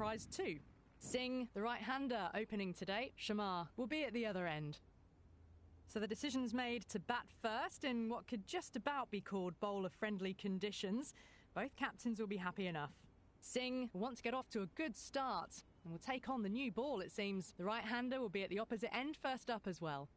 prize too. Singh, the right-hander, opening today. Shamar will be at the other end. So the decision's made to bat first in what could just about be called bowler-friendly conditions. Both captains will be happy enough. Singh will want to get off to a good start and will take on the new ball, it seems. The right-hander will be at the opposite end first up as well.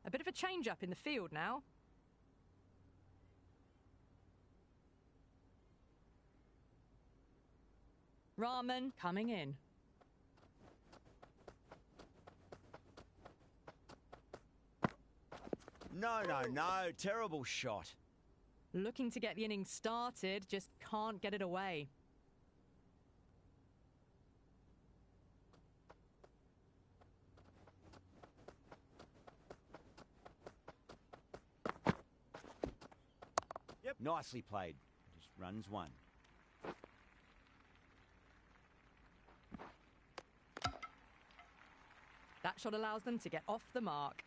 A bit of a change-up in the field now. Rahman coming in. No, terrible shot. Looking to get the innings started, just can't get it away. Yep. Nicely played. Just runs one. That shot allows them to get off the mark.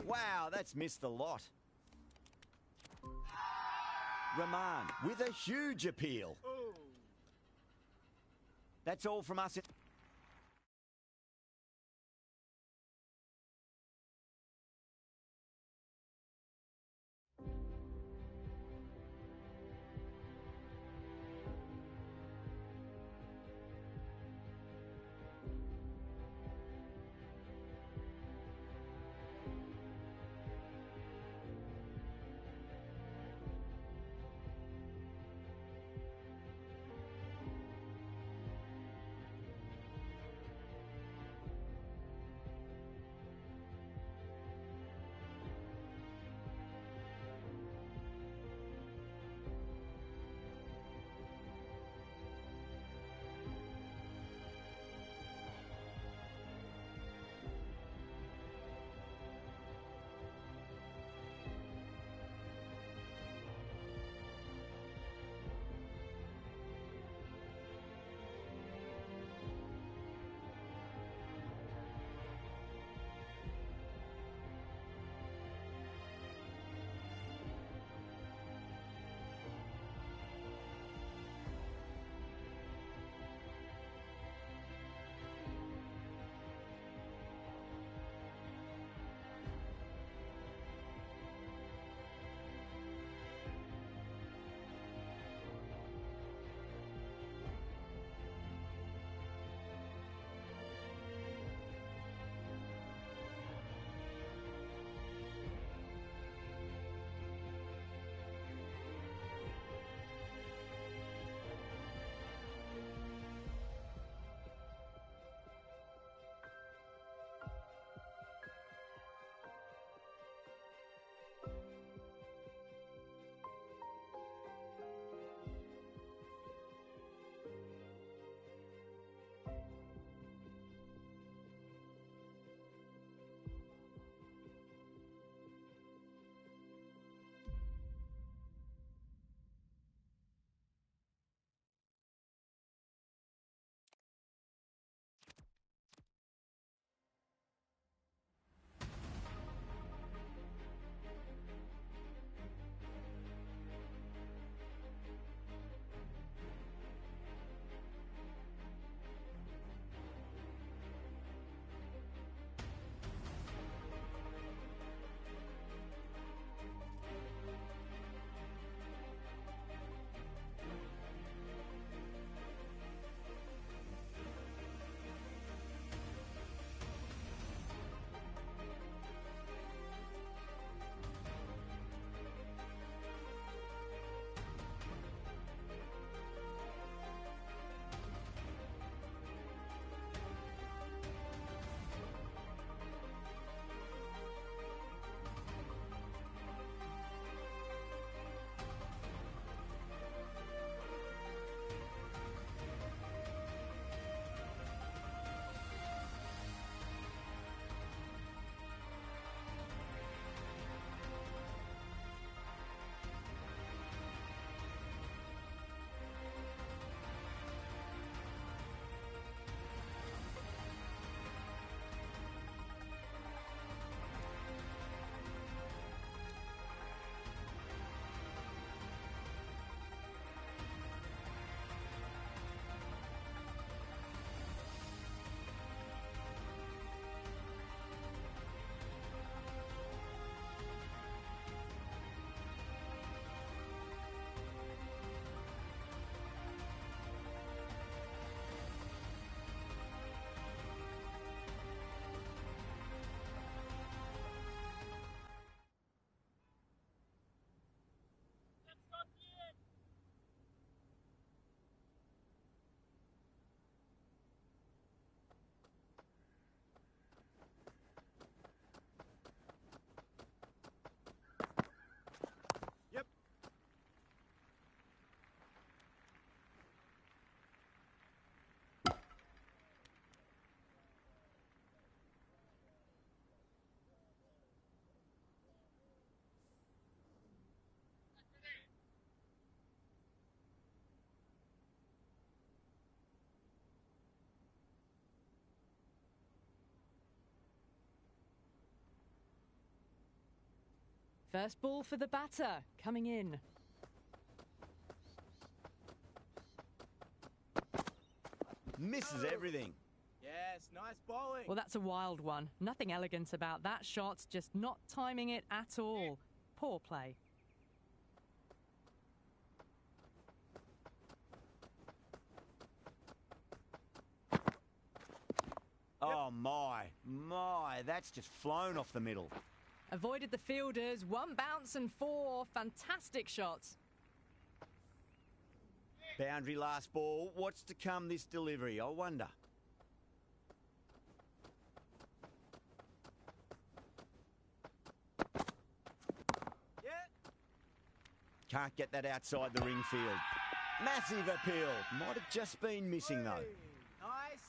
Wow, that's missed the lot. Rahman with a huge appeal. That's all from us. First ball for the batter, coming in. Misses everything. Yes, nice bowling. Well, that's a wild one. Nothing elegant about that shot, just not timing it at all. Poor play. Oh, my, that's just flown off the middle. Avoided the fielders, one bounce and four. Fantastic shots. Boundary last ball. What's to come this delivery, I wonder? Yeah. Can't get that outside the ring field. Massive appeal. Might have just been missing, though. Nice.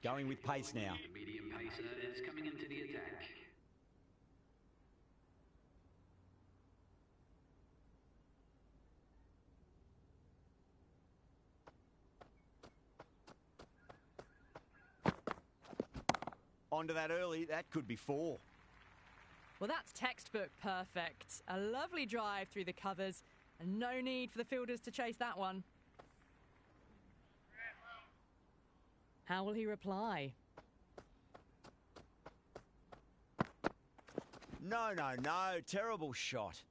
Going with pace now. The medium pacer is coming into the attack. Onto that early, that could be four. Well, that's textbook perfect. A lovely drive through the covers, and no need for the fielders to chase that one. How will he reply? No, terrible shot.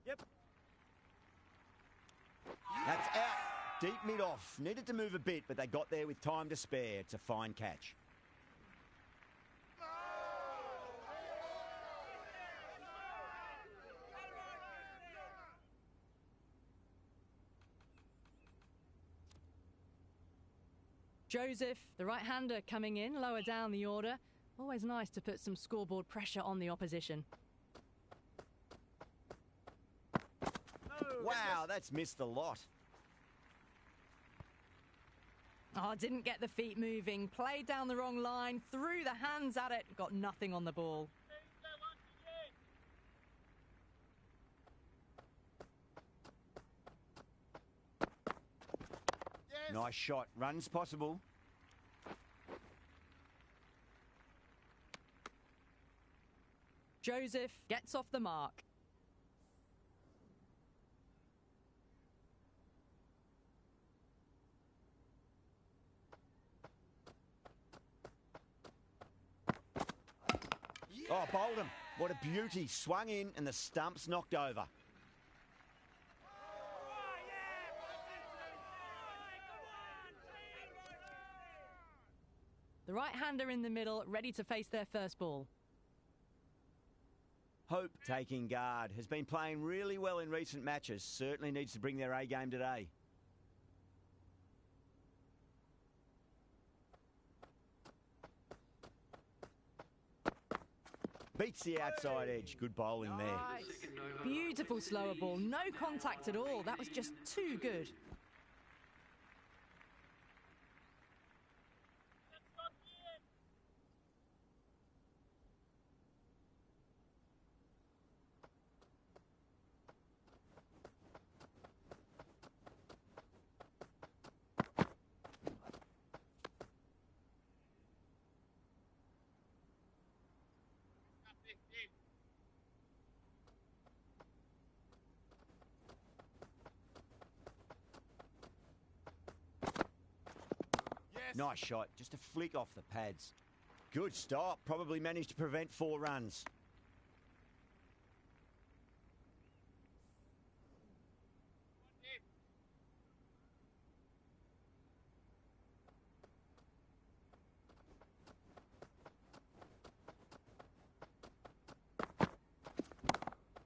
Yep. That's out. Deep mid-off. Needed to move a bit, but they got there with time to spare. It's a fine catch. Joseph, the right-hander, coming in, lower down the order. Always nice to put some scoreboard pressure on the opposition. Wow, that's missed a lot. Oh, didn't get the feet moving. Played down the wrong line, threw the hands at it, got nothing on the ball. Nice shot. Runs possible. Joseph gets off the mark. Oh, bowled him. What a beauty. Swung in and the stump's knocked over. The right-hander in the middle, ready to face their first ball. Hope taking guard. Has been playing really well in recent matches. Certainly needs to bring their A game today. Beats the outside edge. Good bowling there. Beautiful slower ball. No contact at all. That was just too good. Nice shot. Just a flick off the pads. Good stop. Probably managed to prevent 4 runs.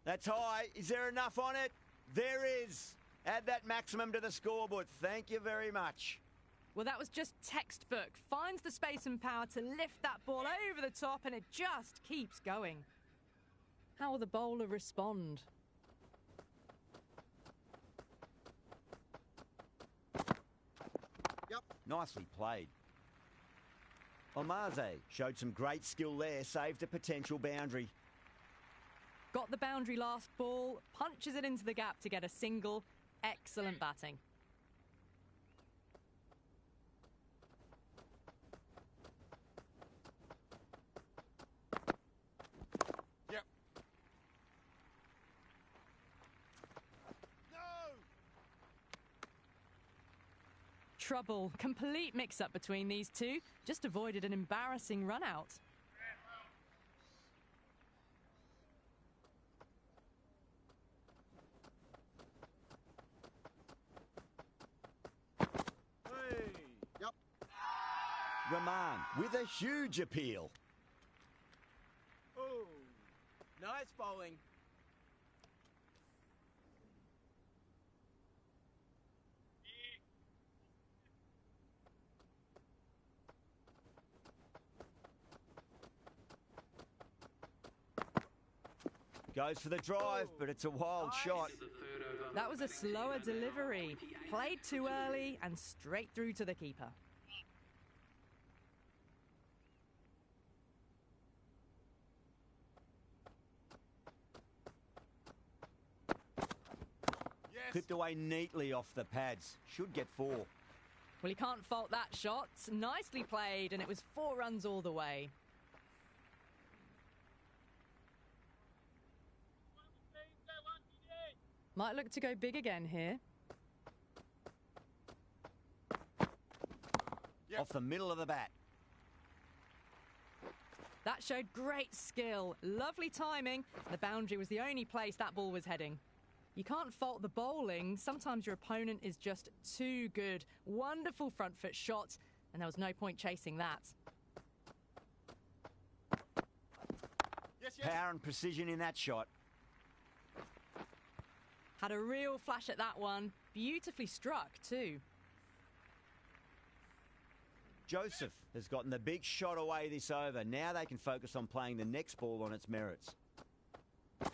That's high. Is there enough on it? There is. Add that maximum to the scoreboard. Thank you very much. Well, that was just textbook. Finds the space and power to lift that ball over the top, and it just keeps going. How will the bowler respond? Yep. Nicely played. Omaze showed some great skill there, saved a potential boundary. Got the boundary last ball, punches it into the gap to get a single. Excellent batting. Yep. Trouble. Complete mix-up between these two. Just avoided an embarrassing run-out. Yep. Rahman with a huge appeal. Oh, nice bowling. Goes for the drive, but it's a wild shot. That was a slower delivery. Played too early and straight through to the keeper. Yes. Clipped away neatly off the pads. Should get 4. Well, you can't fault that shot. Nicely played, and it was 4 runs all the way. Might look to go big again here. Yep. Off the middle of the bat. That showed great skill. Lovely timing. The boundary was the only place that ball was heading. You can't fault the bowling. Sometimes your opponent is just too good. Wonderful front foot shot, and there was no point chasing that. Yes, yes. Power and precision in that shot. Had a real flash at that one. Beautifully struck, too. Joseph has gotten the big shot away this over. Now they can focus on playing the next ball on its merits. Hey.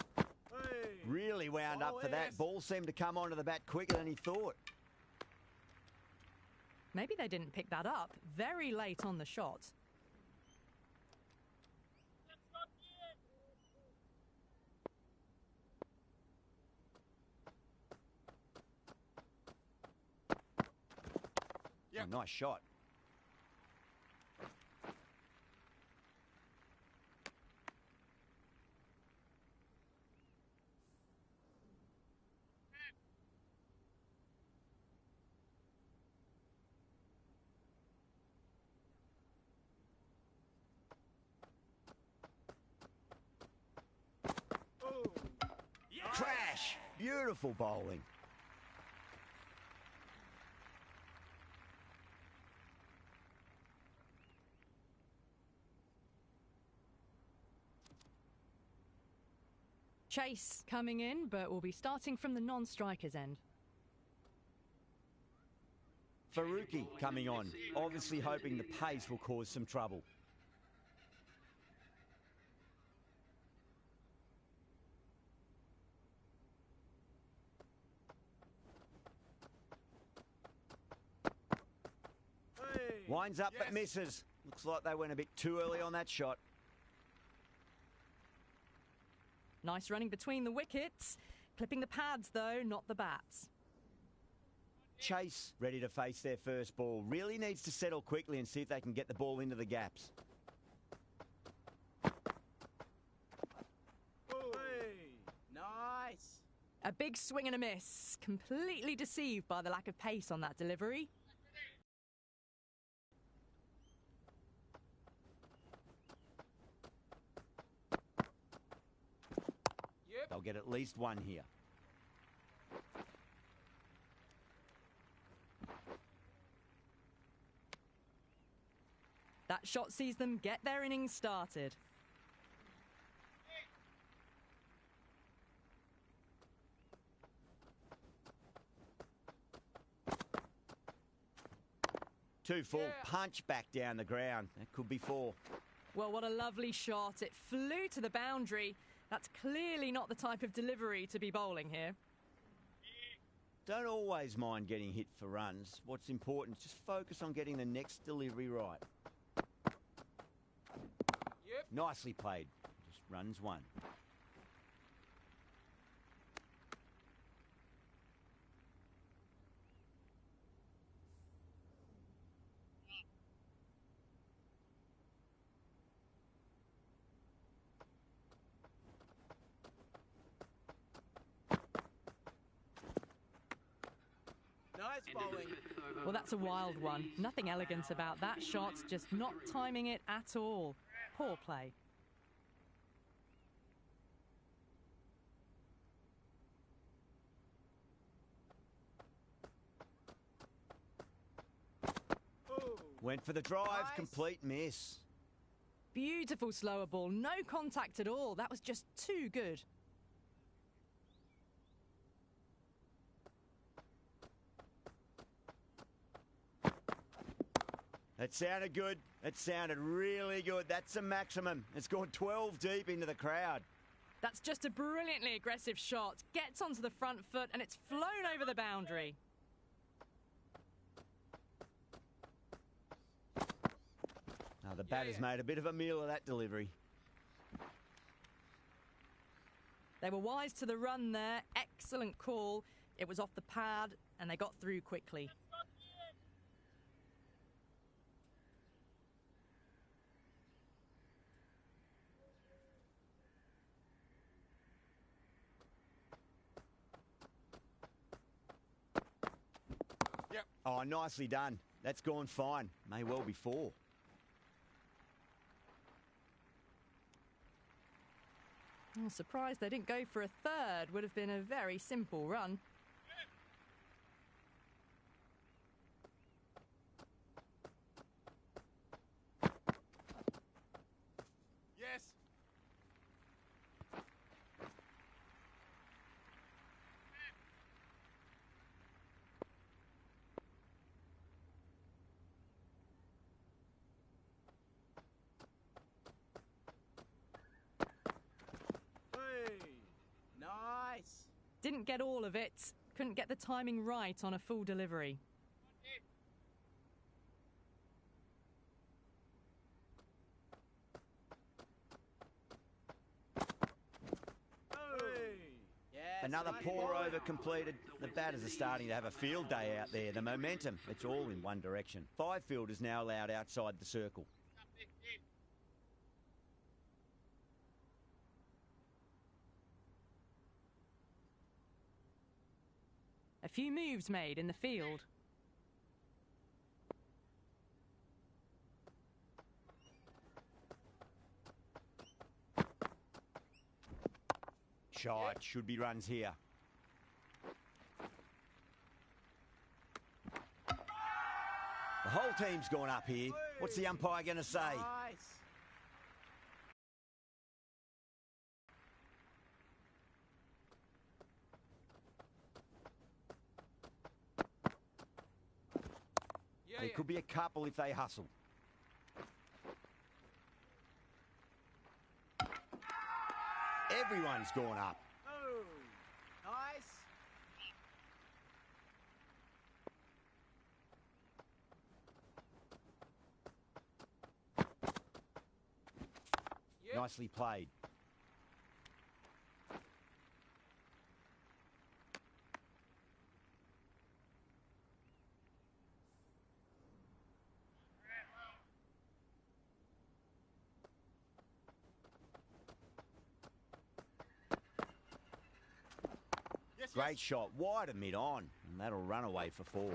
Really wound up for that. Ball seemed to come onto the bat quicker than he thought. Maybe they didn't pick that up. Very late on the shot. Yep. Oh, nice shot. Oh. Yes. Crash! Beautiful bowling. Chase coming in, but we'll be starting from the non-striker's end. Faruqi coming on, obviously hoping the pace will cause some trouble. Hey. Winds up Yes. but misses. Looks like they went a bit too early on that shot. Nice running between the wickets. Clipping the pads, though, not the bats. Chase ready to face their first ball. Really needs to settle quickly and see if they can get the ball into the gaps. Oh. Hey. Nice. A big swing and a miss. Completely deceived by the lack of pace on that delivery. Yep. They'll get at least one here. That shot sees them get their innings started. Two full, Yeah. punch back down the ground. That could be 4. Well, what a lovely shot. It flew to the boundary. That's clearly not the type of delivery to be bowling here. Don't always mind getting hit for runs. What's important is just focus on getting the next delivery right. Yep. Nicely played. Just runs 1. Nice Into the bowling. fifth over. Well, that's a wild one. Nothing elegant about that shot, just not timing it at all. Poor play. Oh. Went for the drive, Nice. complete miss. Beautiful slower ball, no contact at all. That was just too good. That sounded good. It sounded really good. That's a maximum. It's gone 12 deep into the crowd. That's just a brilliantly aggressive shot. Gets onto the front foot and it's flown over the boundary. Now the batter's made a bit of a meal of that delivery. They were wise to the run there. Excellent call. It was off the pad and they got through quickly. Oh, nicely done. That's gone fine. May well be four. I'm surprised they didn't go for a third. Would have been a very simple run. Yes. Hey. Nice. Didn't get all of it. Couldn't get the timing right on a full delivery. Hey. Yes, Another nice poor bowling. over completed. The batters are starting to have a field day out there. The momentum, it's all in one direction. 5 fielders now allowed outside the circle. A few moves made in the field. Shite, should be runs here. The whole team's gone up here. What's the umpire going to say? Nice. Yeah, There could be a couple if they hustle. Everyone's gone up. Oh. Nice. Yep. Nicely played. Great shot, wide of mid-on, and that'll run away for 4.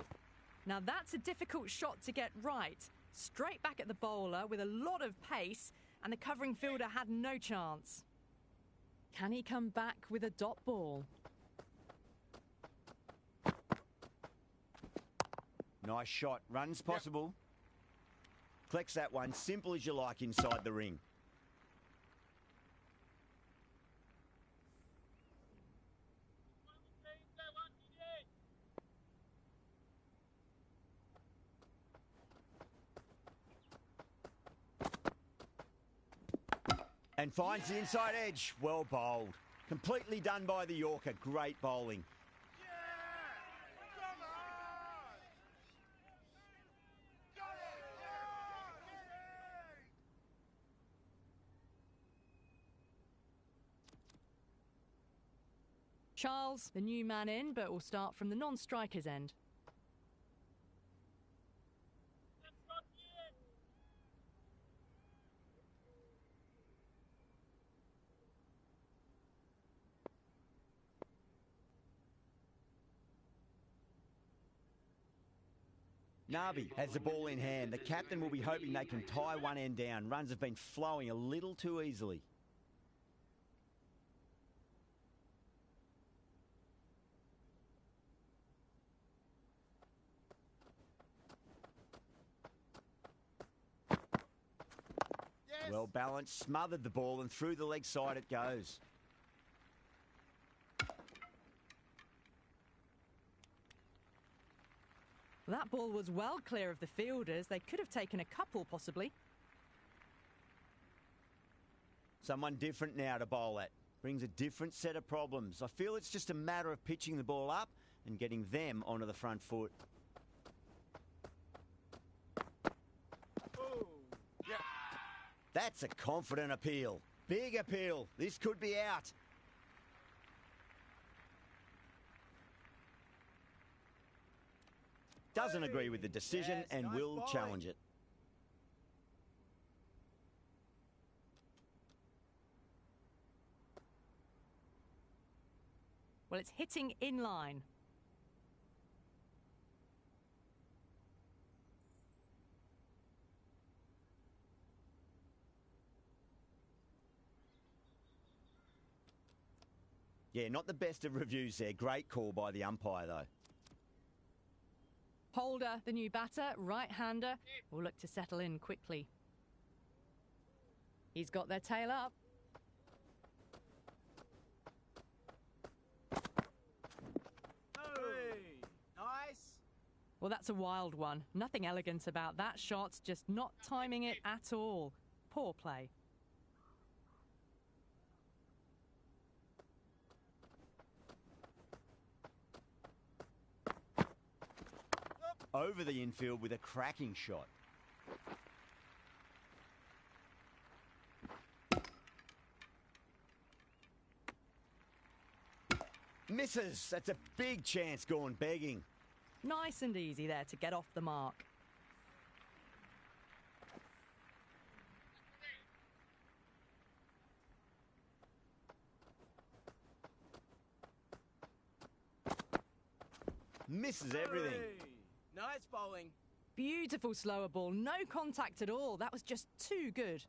Now that's a difficult shot to get right. Straight back at the bowler with a lot of pace, and the covering fielder had no chance. Can he come back with a dot ball? Nice shot, runs possible. Collects that one, simple as you like inside the ring. And finds the inside edge. Well bowled. Completely done by the Yorker. Great bowling. Charles, the new man in, but will start from the non-striker's end. Nabi has the ball in hand. The captain will be hoping they can tie one end down. Runs have been flowing a little too easily. Yes. Well balanced, smothered the ball, and through the leg side it goes. That ball was well clear of the fielders. They could have taken a couple, possibly. Someone different now to bowl at. Brings a different set of problems. I feel it's just a matter of pitching the ball up and getting them onto the front foot. Oh, yeah. That's a confident appeal. Big appeal. This could be out. Doesn't agree with the decision Yes, and nice will bowling. challenge it. Well, it's hitting in line. Yeah, not the best of reviews there. Great call by the umpire, though. Holder, the new batter, right-hander, will look to settle in quickly. He's got their tail up. Hey, nice. Well, that's a wild one. Nothing elegant about that shot, just not timing it at all. Poor play. Over the infield with a cracking shot. Misses. That's a big chance gone begging. Nice and easy there to get off the mark. Misses everything. Hey, nice bowling. Beautiful slower ball, no contact at all. That was just too good.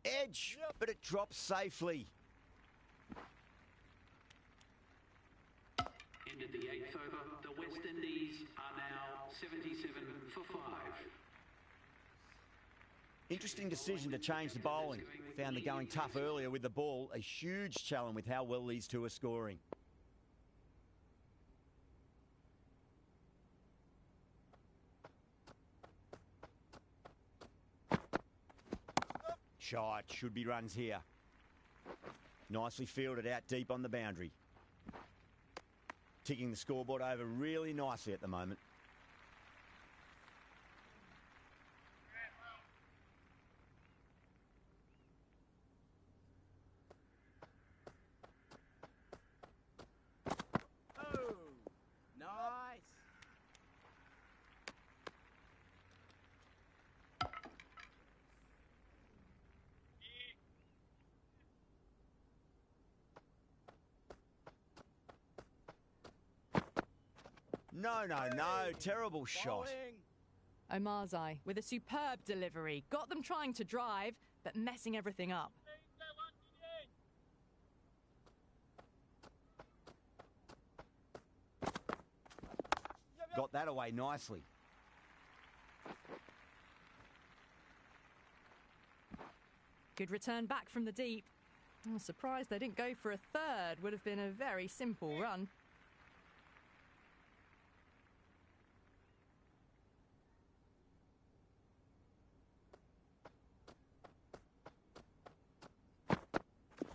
Edge, but it drops safely. Ended the 8th over. The West Indies are now 77 for 5. Interesting decision to change the bowling. Found the going tough earlier with the ball. A huge challenge with how well these two are scoring. Shot. Should be runs here. Nicely fielded out deep on the boundary. Ticking the scoreboard over really nicely at the moment. Oh, nice. No. Terrible shot. Bowling. Omarzai with a superb delivery. Got them trying to drive, but messing everything up. Got that away nicely. Good return back from the deep. I'm surprised they didn't go for a third. Would have been a very simple run.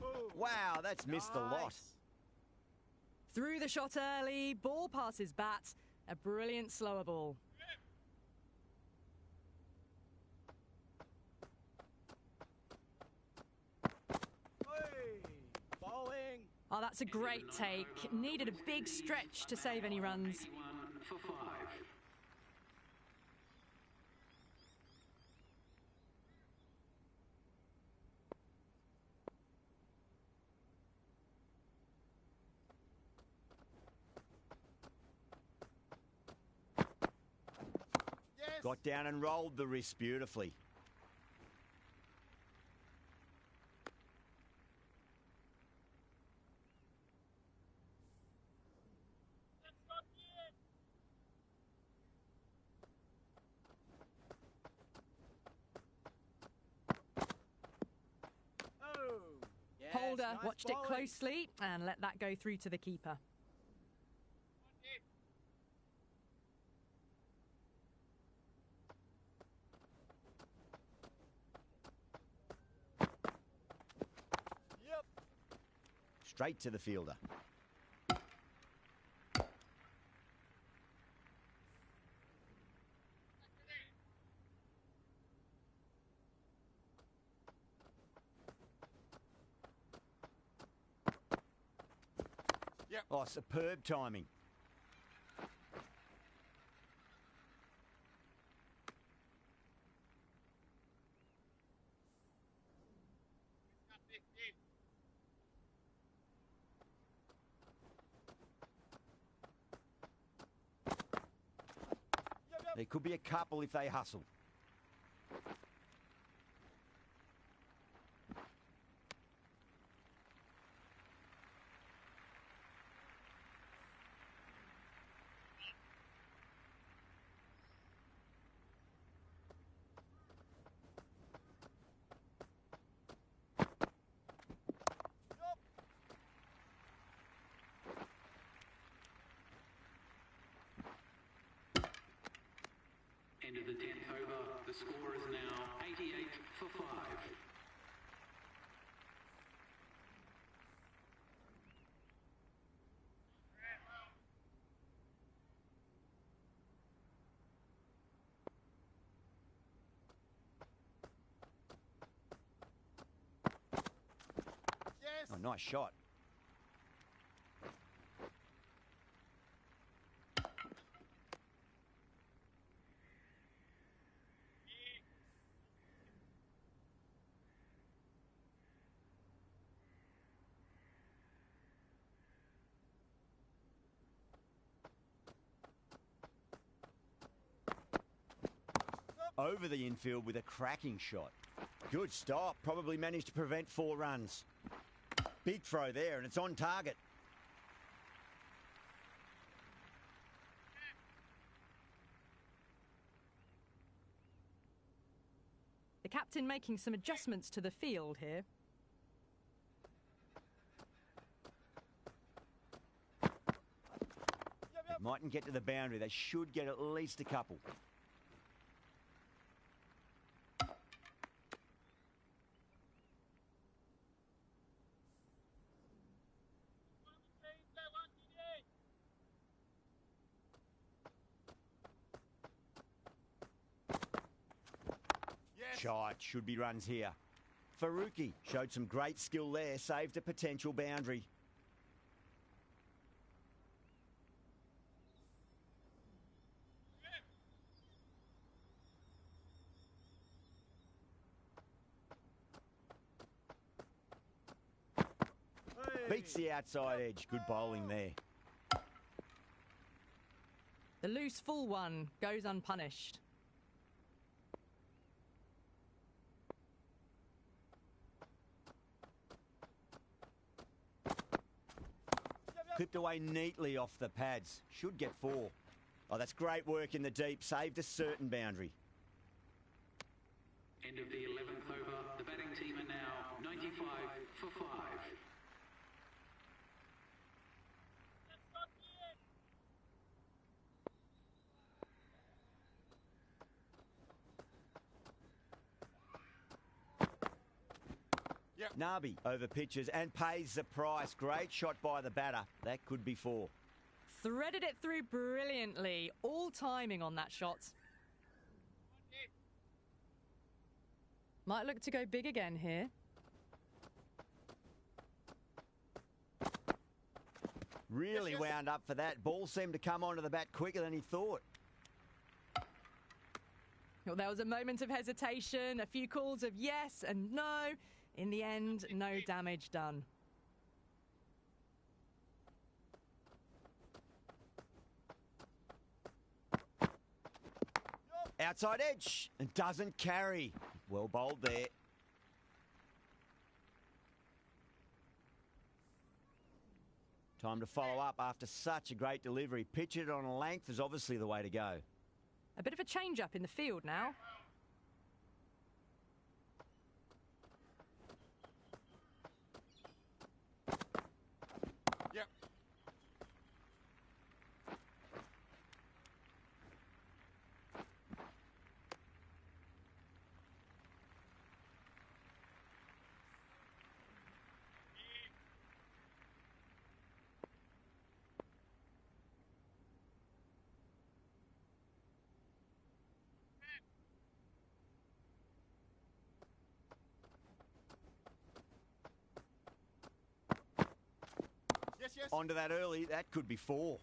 Oh, Wow, that's missed a lot. nice. Through the shot early, ball passes bat. A brilliant slower ball. Hey, bowling. Oh, that's a great take. Needed a big stretch to save any runs. 81 for 5. Got down and rolled the wrist beautifully. Oh, yes, Holder nice watched bowling. it closely and let that go through to the keeper. Yep. Straight to the fielder. Yep. Oh, superb timing. There could be a couple if they hustle. End of the 10th over. The score is now 88 for 5. Yes. Oh, nice shot. Over the infield with a cracking shot. Good stop. Probably managed to prevent 4 runs. Big throw there, and it's on target. The captain making some adjustments to the field here. Mightn't get to the boundary. They should get at least a couple. Yes. Shot. Should be runs here. Faruqi showed some great skill there. Saved a potential boundary. Hey. Beats the outside edge. Good bowling there. The loose full one goes unpunished. Clipped away neatly off the pads. Should get 4. Oh, that's great work in the deep. Saved a certain boundary. End of the 11th over. The batting team are now 95 for 5. Yep. Nabi over pitches and pays the price. Great shot by the batter. That could be 4. Threaded it through brilliantly. All timing on that shot. Might look to go big again here. Really wound up for that. Ball seemed to come onto the bat quicker than he thought. Well, there was a moment of hesitation, a few calls of yes and no. In the end, no damage done. Outside edge and doesn't carry. Well bowled there. Time to follow up after such a great delivery. Pitch it on a length is obviously the way to go. A bit of a change-up in the field now. Yep. Yes. Onto that early, that could be 4.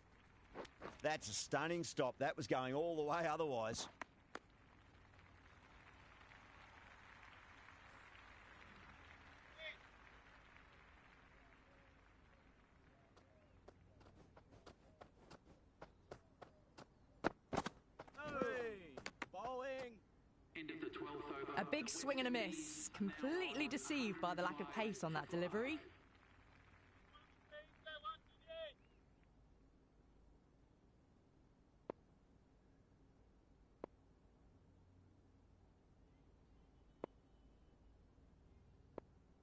That's a stunning stop. That was going all the way otherwise. Hey, bowling. End of the 12th over. A big swing and a miss. Completely deceived by the lack of pace on that delivery.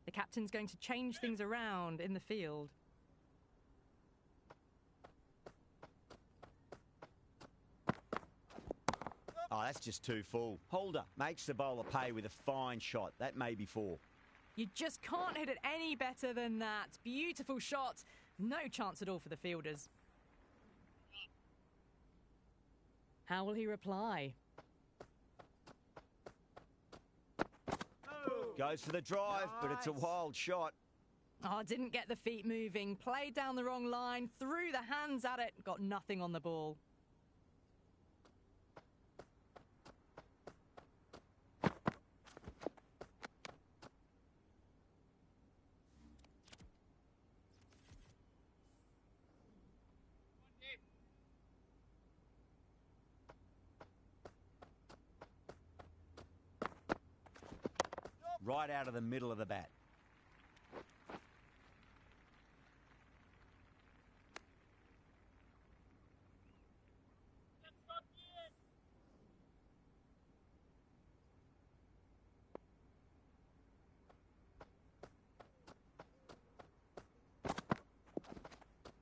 The captain's going to change things around in the field. Oh, that's just too full. Holder makes the bowler pay with a fine shot. That may be 4. You just can't hit it any better than that. Beautiful shot. No chance at all for the fielders. How will he reply? Goes for the drive, but it's a wild shot. Oh, didn't get the feet moving. Played down the wrong line. Threw the hands at it. Got nothing on the ball. Right out of the middle of the bat.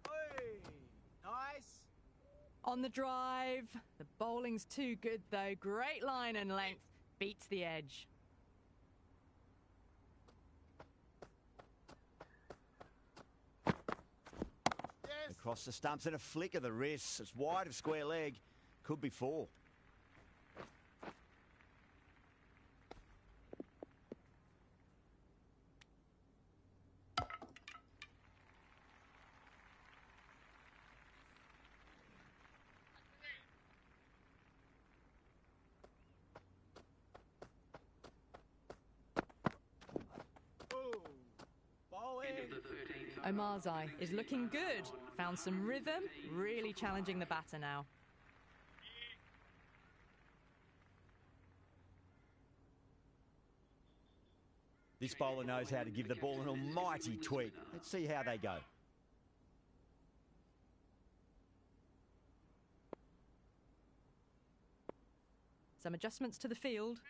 Hey, nice. On the drive. The bowling's too good, though. Great line and length. Beats the edge. Yes. Across the stumps and a flick of the wrist. It's wide of square leg. Could be 4. Oh, bowling. End of the 13th over. Omarzai is looking good. Found some rhythm. Really challenging the batter now. This bowler knows how to give the ball an almighty tweak. Let's see how they go. Some adjustments to the field.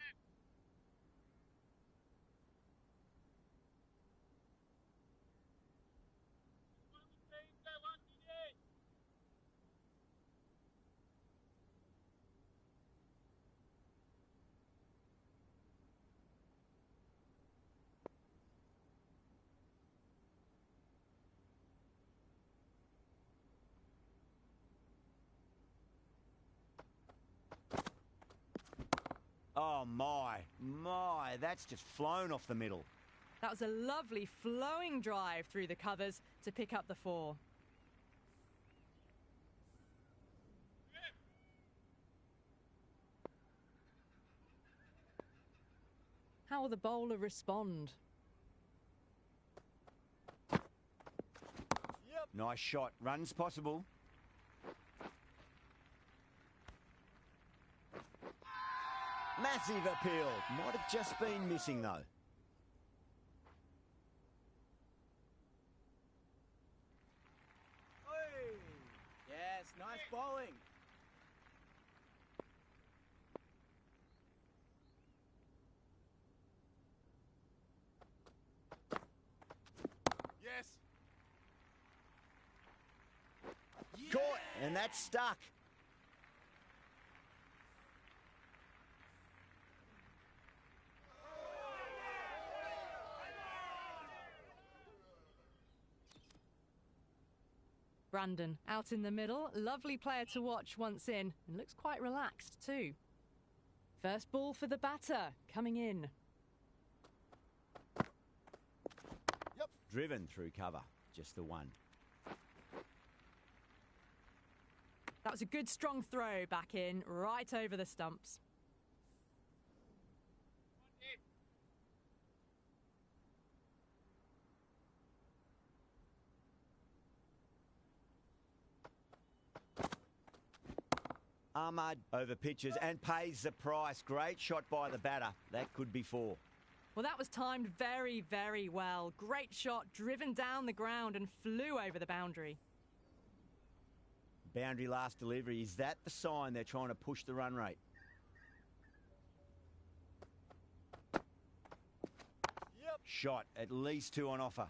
Oh, my, that's just flown off the middle. That was a lovely flowing drive through the covers to pick up the 4. How will the bowler respond? Yep. Nice shot. Runs possible. Massive appeal. Might have just been missing though. Oi. Yes, nice bowling. Yes. Caught, and that's stuck. Brandon, out in the middle, lovely player to watch once in, and looks quite relaxed too. First ball for the batter, coming in. Yep. Driven through cover, just the one. That was a good strong throw back in, right over the stumps. Ahmad over pitches and pays the price. Great shot by the batter. That could be four. Well, that was timed very, very well. Great shot, driven down the ground and flew over the boundary. Boundary last delivery. Is that the sign they're trying to push the run rate? Yep. Shot, at least two on offer.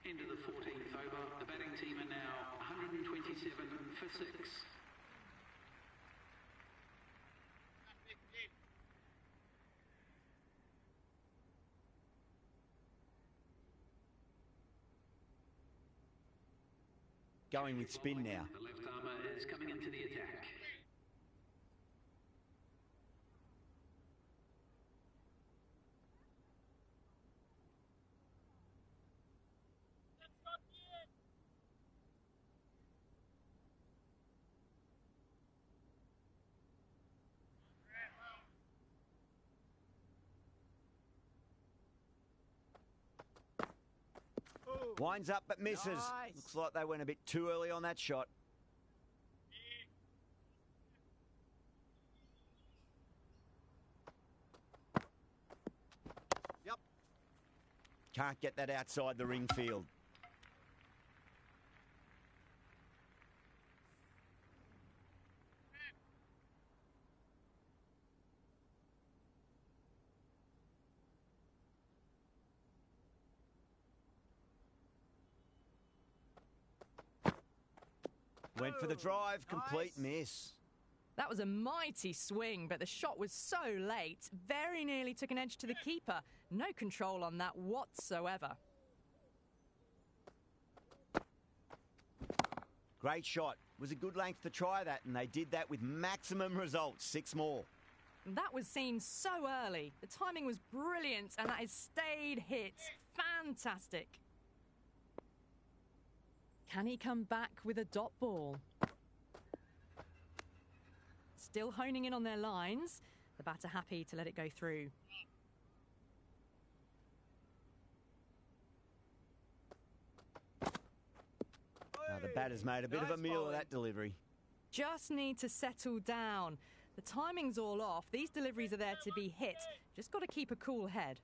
End of the 14th over. The batting team are now 127 for 6. Going with spin now. The left armour is coming into the attack. Winds up but misses. Nice. Looks like they went a bit too early on that shot. Yep. Can't get that outside the ring field. Went for the drive, complete miss. That was a mighty swing, but the shot was so late, very nearly took an edge to the keeper. No control on that whatsoever. Great shot. Was a good length to try that, and they did that with maximum results. 6 more. That was seen so early. The timing was brilliant, and that is stayed hit. Fantastic. Can he come back with a dot ball? Still honing in on their lines. The batter happy to let it go through. Now the batter's made a bit of a meal of that delivery. Just need to settle down. The timing's all off. These deliveries are there to be hit. Just got to keep a cool head.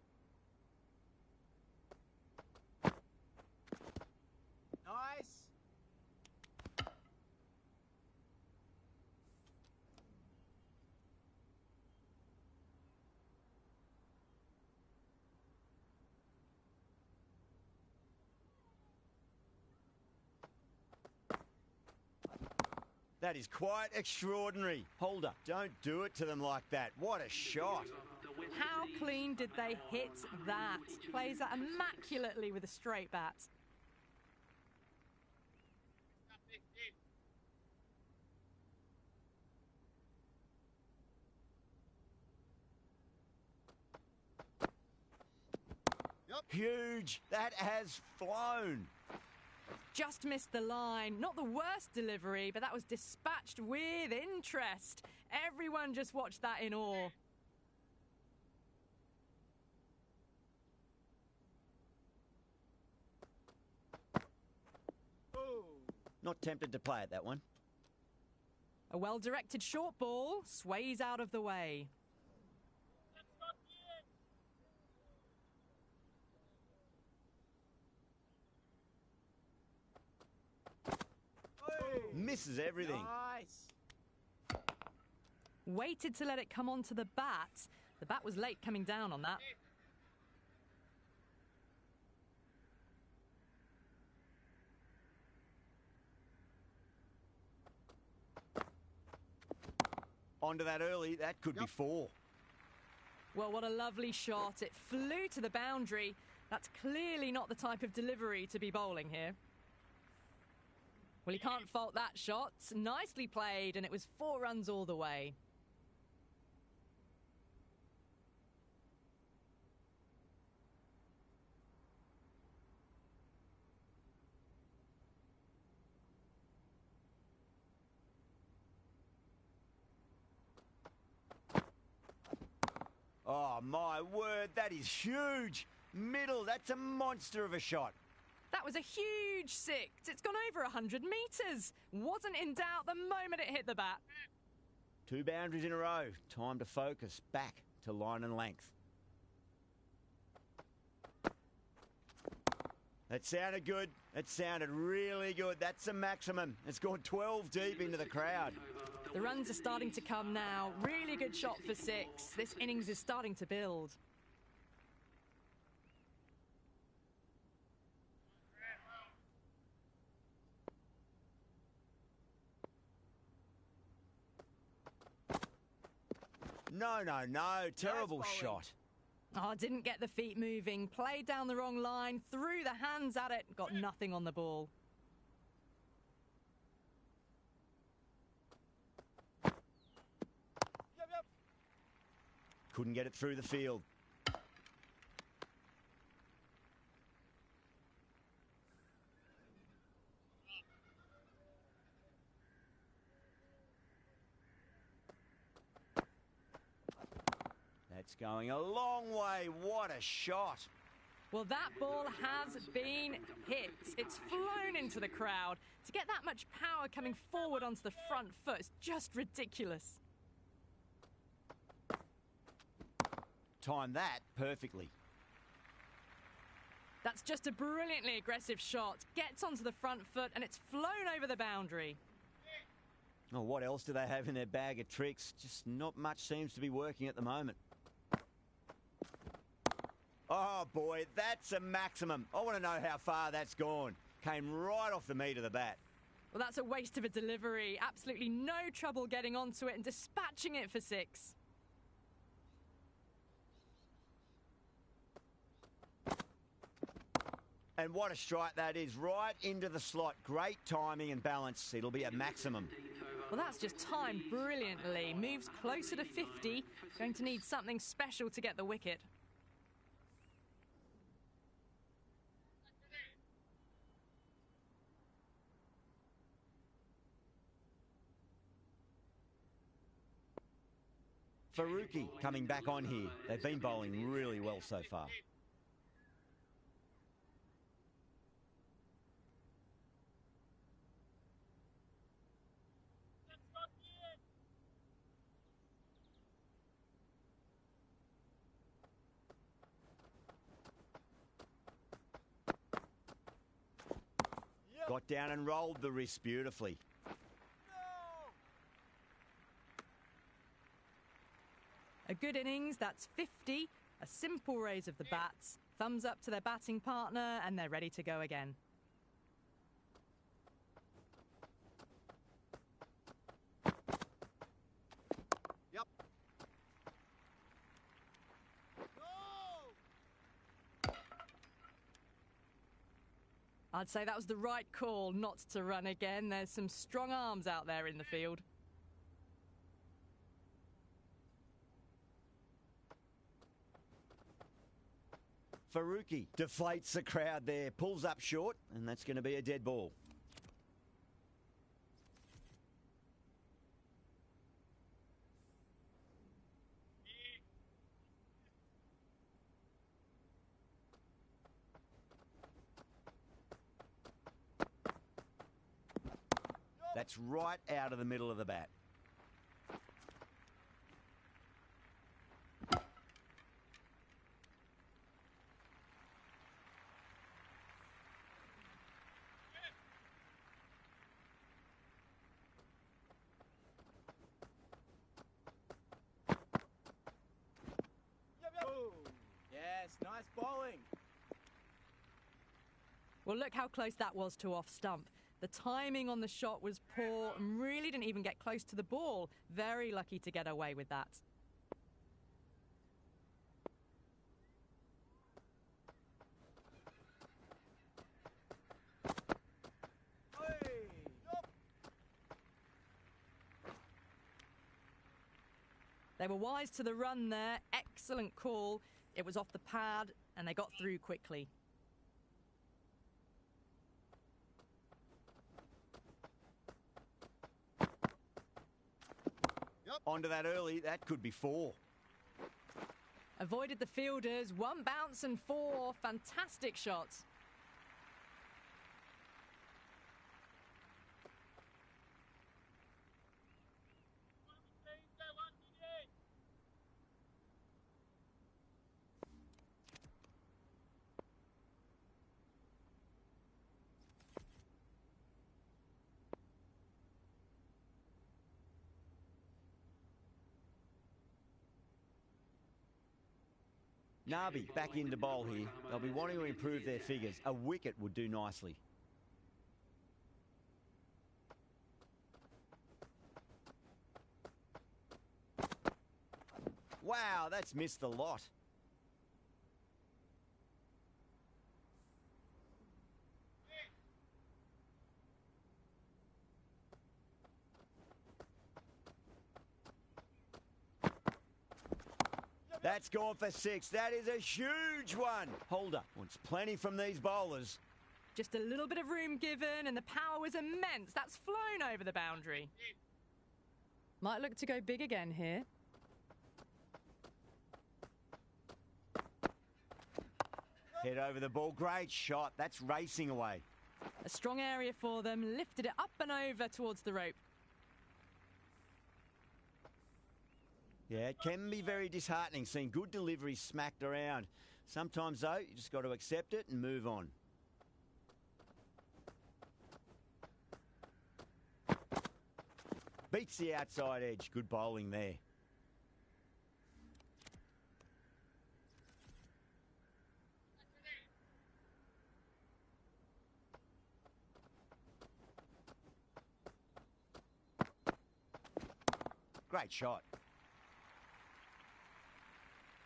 Nice. That is quite extraordinary. Holder, don't do it to them like that. What a shot. How clean did they hit that? Plays that immaculately with a straight bat. Huge. That has flown. Just missed the line. Not the worst delivery, but that was dispatched with interest. Everyone just watched that in awe. Not tempted to play at that one. A well-directed short ball sways out of the way. Misses everything. Nice. Waited to let it come onto the bat. The bat was late coming down on that. Onto that early, that could be 4. Well, what a lovely shot. It flew to the boundary. That's clearly not the type of delivery to be bowling here. Well, he can't fault that shot. Nicely played, and it was 4 runs all the way. Oh, my word, that is huge. Middle, that's a monster of a shot. That was a huge 6. It's gone over 100 metres. Wasn't in doubt the moment it hit the bat. 2 boundaries in a row. Time to focus. Back to line and length. That sounded good. It sounded really good. That's a maximum. It's gone 12 deep into the crowd. The runs are starting to come now. Really good shot for 6. This innings is starting to build. No. Terrible Nice shot. Oh, didn't get the feet moving. Played down the wrong line. Threw the hands at it. Got nothing on the ball. Yep. Couldn't get it through the field. That's going a long way. What a shot. Well, that ball has been hit. It's flown into the crowd. To get that much power coming forward onto the front foot is just ridiculous. Timed that perfectly. That's just a brilliantly aggressive shot. Gets onto the front foot and it's flown over the boundary. Oh, what else do they have in their bag of tricks? Just not much seems to be working at the moment. Oh, boy, that's a maximum. I want to know how far that's gone. Came right off the meat of the bat. Well, that's a waste of a delivery. Absolutely no trouble getting onto it and dispatching it for 6. And what a strike that is, right into the slot. Great timing and balance. It'll be a maximum. Well, that's just timed brilliantly. Moves closer to 50. Going to need something special to get the wicket. Faruqi coming back on here. They've been bowling really well so far. Yep. Got down and rolled the wrist beautifully. A good innings, that's 50. A simple raise of the bats. Thumbs up to their batting partner and they're ready to go again. Yep. No! I'd say that was the right call not to run again. There's some strong arms out there in the field. Faruqi deflates the crowd there, pulls up short, and that's going to be a dead ball. That's right out of the middle of the bat. Nice bowling. Well, look how close that was to off stump. The timing on the shot was poor and really didn't even get close to the ball. Very lucky to get away with that. They were wise to the run there. Excellent call. It was off the pad and they got through quickly. Onto that early, that could be 4. Avoided the fielders, 1 bounce and 4. Fantastic shots. Nabi back into bowl here. They'll be wanting to improve their figures. A wicket would do nicely. Wow, that's missed the lot. That's gone for 6. That is a huge one. Holder wants plenty from these bowlers. Just a little bit of room given and the power was immense. That's flown over the boundary. Might look to go big again here. Head over the ball. Great shot. That's racing away. A strong area for them. Lifted it up and over towards the rope. Yeah, it can be very disheartening seeing good deliveries smacked around. Sometimes, though, you just got to accept it and move on. Beats the outside edge. Good bowling there. Great shot.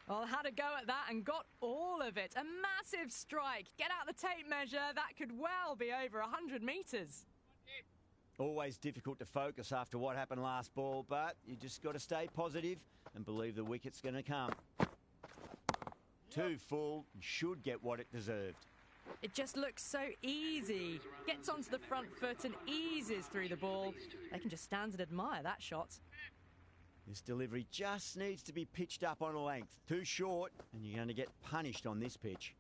Well, had a go at that and got all of it. A massive strike. Get out the tape measure. That could well be over 100 metres. Always difficult to focus after what happened last ball, but you just got to stay positive and believe the wicket's going to come. 2 full, should get what it deserved. It just looks so easy. Gets onto the front foot and eases through the ball. They can just stand and admire that shot. This delivery just needs to be pitched up on a length. Too short, and you're going to get punished on this pitch.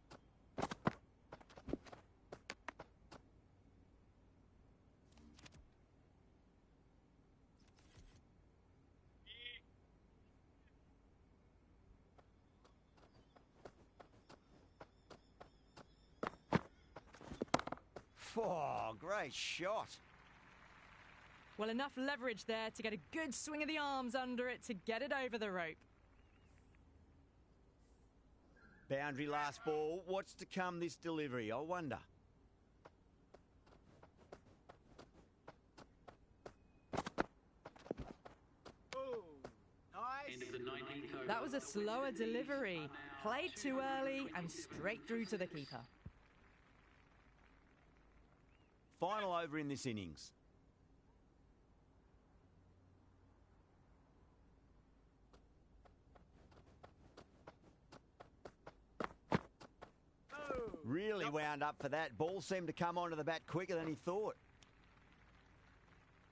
Oh, great shot. Well, enough leverage there to get a good swing of the arms under it to get it over the rope. Boundary last ball. What's to come this delivery? I wonder. Oh, nice. End of the 19th over. That was a slower delivery. Played too early and straight through to the keeper. Final over in this innings. Really wound up for that. Ball seemed to come onto the bat quicker than he thought.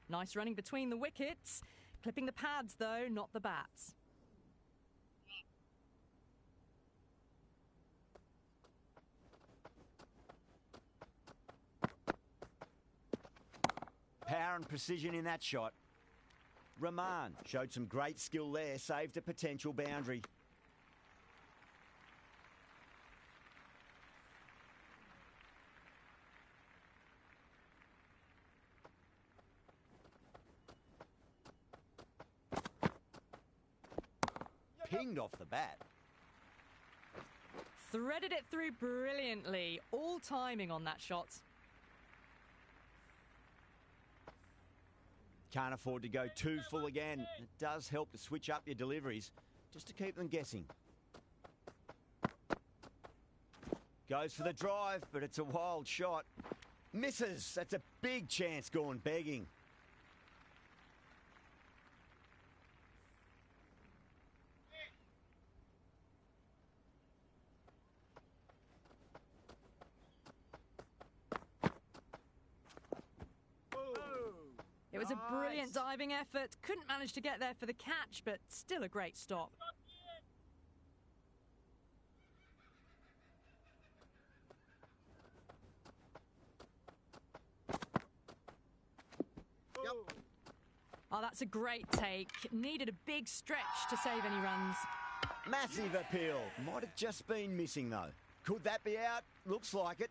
Nice running between the wickets. Clipping the pads, though, not the bats. Power and precision in that shot. Rahman showed some great skill there, saved a potential boundary. Pinged off the bat. Threaded it through brilliantly. All timing on that shot. Can't afford to go too full again. It does help to switch up your deliveries, just to keep them guessing. Goes for the drive, but it's a wild shot. Misses. That's a big chance gone begging. It was a brilliant diving effort. Couldn't manage to get there for the catch, but still a great stop. Oh, that's a great take. Needed a big stretch to save any runs. Massive appeal. Might have just been missing, though. Could that be out? Looks like it.